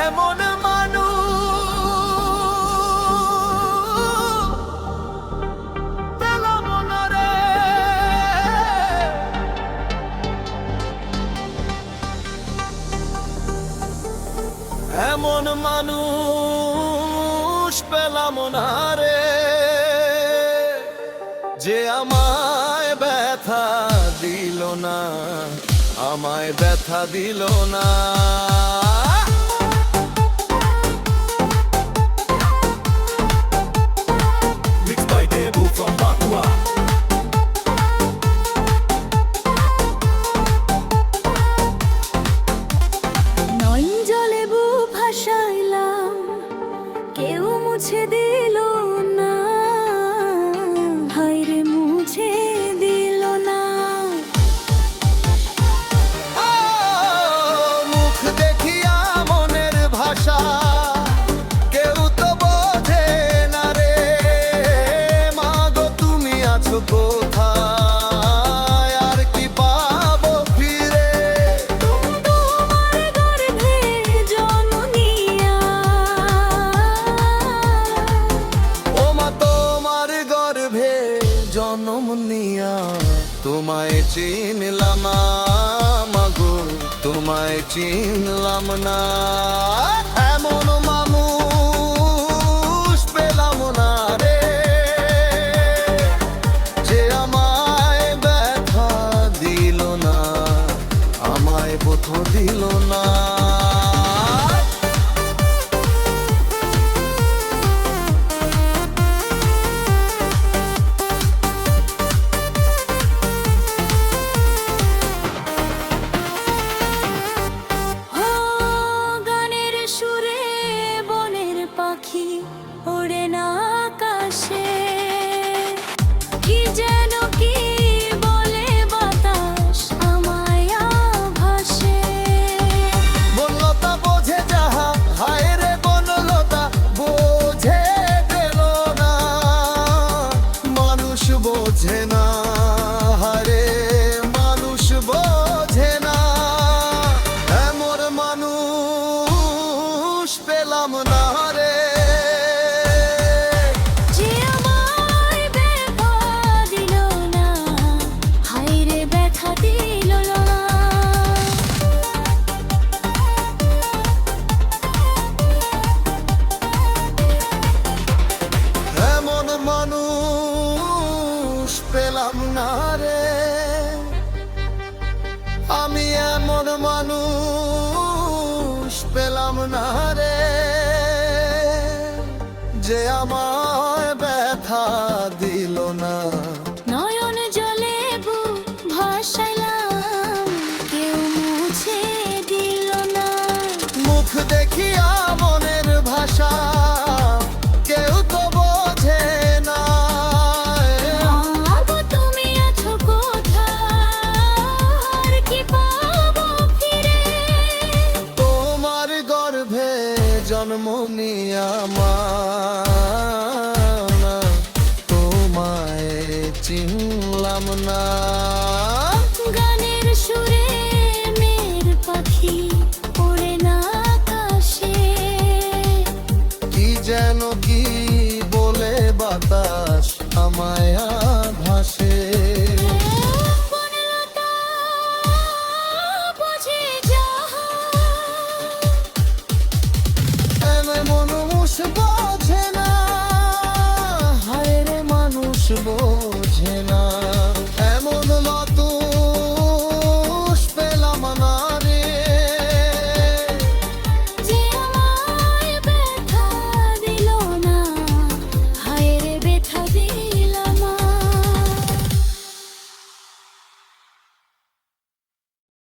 এমন মানুষ পেলাম না রে। এমন মানুষ পেলাম না রে, যে আমায় ব্যথা দিল না, আমায় ব্যথা দিল না। নয়ন জলে বুক ভাসাইলাম, কেউ মুছে দিল না, হায়রে মুছে দিল না। মুখ দেখিয়া মনের ভাষা কেউ তো বোঝে না রে। মাগো তুমি আছো কোথায়, আর কি পাবো ফিরে? তোমার গর্ভে জন্ম নিয়া, ও মা তোমার গর্ভে জন্ম নিয়া তোমায় চিনলাম না, মাগো তোমায় চিনলাম না। এমন মানুষ পেলাম না রে, যে আমায় ব্যথা দিল না, আমায় পথ দিল না। ও গানের সুরে বনের পাখি ওড়ে না আকাশে, কি যেন কি বলে বাতাস আমায় ভাসে। বনলতা বোঝে যাহা, হায় রে বনলতা বোঝে গেল না, মানুষ বোঝে না, হারে মানুষ বোঝে না। এমন মানুষ পেলাম না রে, যে আমায় ব্যথা দিল না, হায়রে ব্যথা দিল না। এমন মানুষ পেলাম না রে। আমি এমন মানুষ পেলাম না রে, যে আমায় ব্যথা দিল না। নয়ন জলে বুক ভাসাইলাম, কেউ মুছে দিল না। মুখ দেখিয়া মনের ভাষা কেউ তো বোঝে না। মাগো তুমি আছো কোথায়, আর কি পাবো ফিরে? তোমার গর্ভে জন্ম নিয়া মা, তোমায় চিনলাম না।